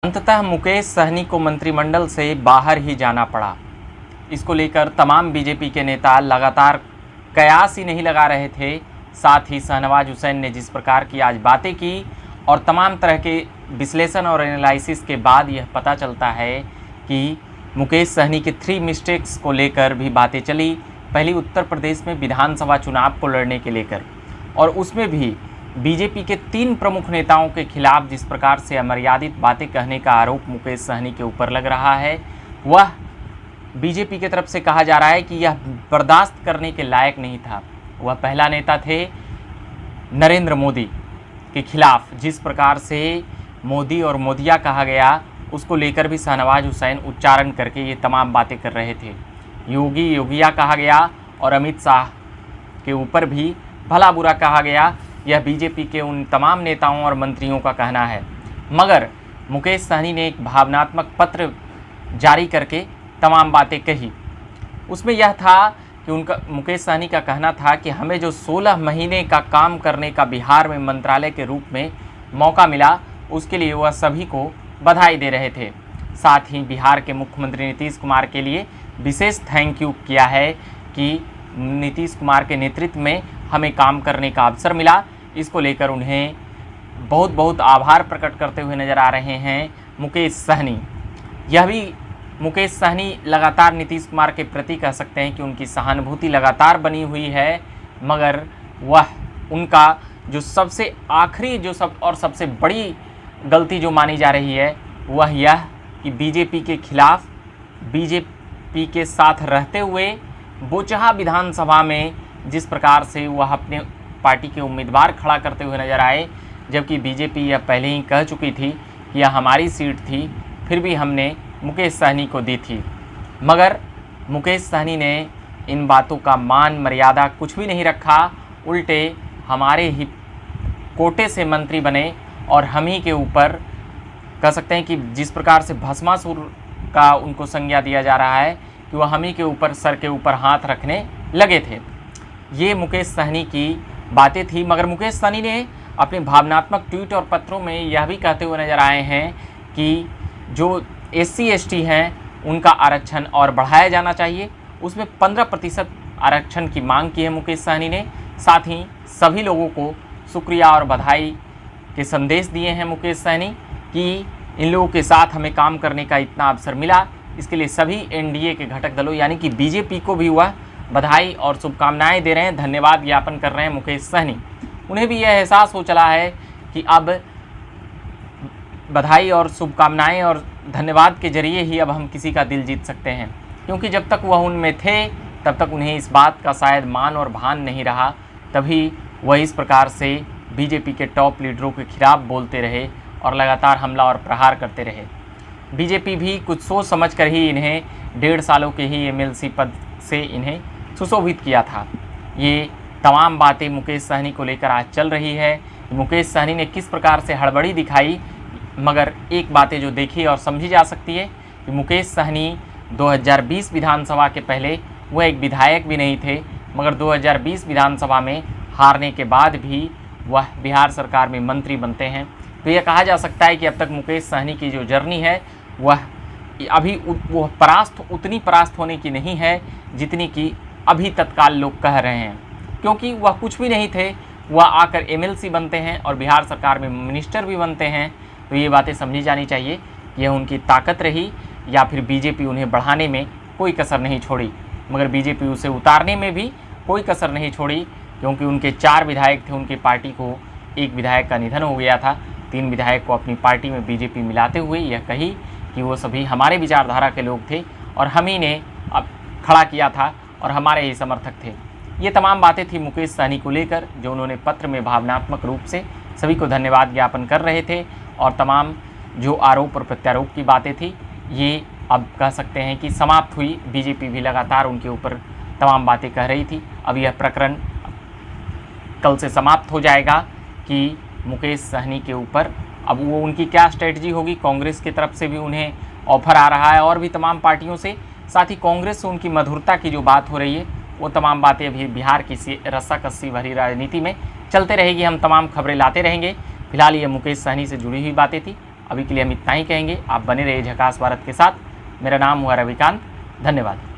अंततः मुकेश सहनी को मंत्रिमंडल से बाहर ही जाना पड़ा। इसको लेकर तमाम बीजेपी के नेता लगातार कयास ही नहीं लगा रहे थे। साथ ही शाहनवाज हुसैन ने जिस प्रकार की आज बातें की और तमाम तरह के विश्लेषण और एनालिसिस के बाद यह पता चलता है कि मुकेश सहनी के 3 मिस्टेक्स को लेकर भी बातें चली। पहली उत्तर प्रदेश में विधानसभा चुनाव को लड़ने के लेकर, और उसमें भी बीजेपी के 3 प्रमुख नेताओं के खिलाफ जिस प्रकार से अमर्यादित बातें कहने का आरोप मुकेश सहनी के ऊपर लग रहा है, वह बीजेपी की तरफ से कहा जा रहा है कि यह बर्दाश्त करने के लायक नहीं था। वह पहला नेता थे नरेंद्र मोदी के खिलाफ जिस प्रकार से मोदी और मोदिया कहा गया, उसको लेकर भी शाहनवाज हुसैन उच्चारण करके ये तमाम बातें कर रहे थे। योगी योगिया कहा गया और अमित शाह के ऊपर भी भला बुरा कहा गया। यह बीजेपी के उन तमाम नेताओं और मंत्रियों का कहना है। मगर मुकेश सहनी ने एक भावनात्मक पत्र जारी करके तमाम बातें कही। उसमें यह था कि मुकेश सहनी का कहना था कि हमें जो 16 महीने का काम करने का बिहार में मंत्रालय के रूप में मौका मिला, उसके लिए वह सभी को बधाई दे रहे थे। साथ ही बिहार के मुख्यमंत्री नीतीश कुमार के लिए विशेष थैंक यू किया है कि नीतीश कुमार के नेतृत्व में हमें काम करने का अवसर मिला। इसको लेकर उन्हें बहुत बहुत आभार प्रकट करते हुए नज़र आ रहे हैं मुकेश सहनी। यह भी मुकेश सहनी लगातार नीतीश कुमार के प्रति कह सकते हैं कि उनकी सहानुभूति लगातार बनी हुई है, मगर वह उनका जो सबसे आखिरी सबसे बड़ी गलती जो मानी जा रही है वह यह कि बीजेपी के खिलाफ, बीजेपी के साथ रहते हुए बोचहा विधानसभा में जिस प्रकार से वह अपने पार्टी के उम्मीदवार खड़ा करते हुए नजर आए, जबकि बीजेपी यह पहले ही कह चुकी थी कि यह हमारी सीट थी, फिर भी हमने मुकेश सहनी को दी थी। मगर मुकेश सहनी ने इन बातों का मान मर्यादा कुछ भी नहीं रखा, उल्टे हमारे ही कोटे से मंत्री बने और हम ही के ऊपर कह सकते हैं कि जिस प्रकार से भस्मासुर का उनको संज्ञा दिया जा रहा है कि वह हम ही के ऊपर सर के ऊपर हाथ रखने लगे थे। ये मुकेश सहनी की बातें थी। मगर मुकेश सहनी ने अपने भावनात्मक ट्वीट और पत्रों में यह भी कहते हुए नजर आए हैं कि जो SC/ST हैं उनका आरक्षण और बढ़ाया जाना चाहिए। उसमें 15% आरक्षण की मांग की है मुकेश सहनी ने। साथ ही सभी लोगों को शुक्रिया और बधाई के संदेश दिए हैं मुकेश सहनी कि इन लोगों के साथ हमें काम करने का इतना अवसर मिला। इसके लिए सभी NDA के घटक दलों यानी कि बीजेपी को भी वह बधाई और शुभकामनाएं दे रहे हैं, धन्यवाद ज्ञापन कर रहे हैं मुकेश सहनी। उन्हें भी यह एहसास हो चला है कि अब बधाई और शुभकामनाएं और धन्यवाद के जरिए ही अब हम किसी का दिल जीत सकते हैं, क्योंकि जब तक वह उनमें थे तब तक उन्हें इस बात का शायद मान और भान नहीं रहा। तभी वह इस प्रकार से बीजेपी के टॉप लीडरों के खिलाफ बोलते रहे और लगातार हमला और प्रहार करते रहे। बीजेपी भी कुछ सोच समझ कर ही इन्हें 1.5 सालों के ही MLC पद से इन्हें सुशोभित किया था। ये तमाम बातें मुकेश सहनी को लेकर आज चल रही है। मुकेश सहनी ने किस प्रकार से हड़बड़ी दिखाई, मगर एक बातें जो देखी और समझी जा सकती है कि मुकेश सहनी 2020 विधानसभा के पहले वह एक विधायक भी नहीं थे, मगर 2020 विधानसभा में हारने के बाद भी वह बिहार सरकार में मंत्री बनते हैं। तो यह कहा जा सकता है कि अब तक मुकेश सहनी की जो जर्नी है वह अभी उतनी परास्त होने की नहीं है जितनी कि अभी तत्काल लोग कह रहे हैं, क्योंकि वह कुछ भी नहीं थे। वह आकर MLC बनते हैं और बिहार सरकार में मिनिस्टर भी बनते हैं। तो ये बातें समझी जानी चाहिए कि यह उनकी ताकत रही या फिर बीजेपी उन्हें बढ़ाने में कोई कसर नहीं छोड़ी, मगर बीजेपी उसे उतारने में भी कोई कसर नहीं छोड़ी, क्योंकि उनके 4 विधायक थे। उनकी पार्टी को 1 विधायक का निधन हो गया था। 3 विधायक को अपनी पार्टी में बीजेपी मिलाते हुए यह कही कि वो सभी हमारे विचारधारा के लोग थे और हम ही ने अब खड़ा किया था और हमारे ही समर्थक थे। ये तमाम बातें थी मुकेश सहनी को लेकर, जो उन्होंने पत्र में भावनात्मक रूप से सभी को धन्यवाद ज्ञापन कर रहे थे। और तमाम जो आरोप और प्रत्यारोप की बातें थी ये अब कह सकते हैं कि समाप्त हुई। बीजेपी भी लगातार उनके ऊपर तमाम बातें कह रही थी। अब यह प्रकरण कल से समाप्त हो जाएगा कि मुकेश सहनी के ऊपर अब वो उनकी क्या स्ट्रेटजी होगी। कांग्रेस की तरफ से भी उन्हें ऑफर आ रहा है और भी तमाम पार्टियों से। साथ ही कांग्रेस से उनकी मधुरता की जो बात हो रही है वो तमाम बातें अभी बिहार की रस्साकस्सी भरी राजनीति में चलते रहेगी। हम तमाम खबरें लाते रहेंगे। फिलहाल ये मुकेश सहनी से जुड़ी हुई बातें थी। अभी के लिए हम इतना ही कहेंगे। आप बने रहिए झकास भारत के साथ। मेरा नाम हुआ रविकांत। धन्यवाद।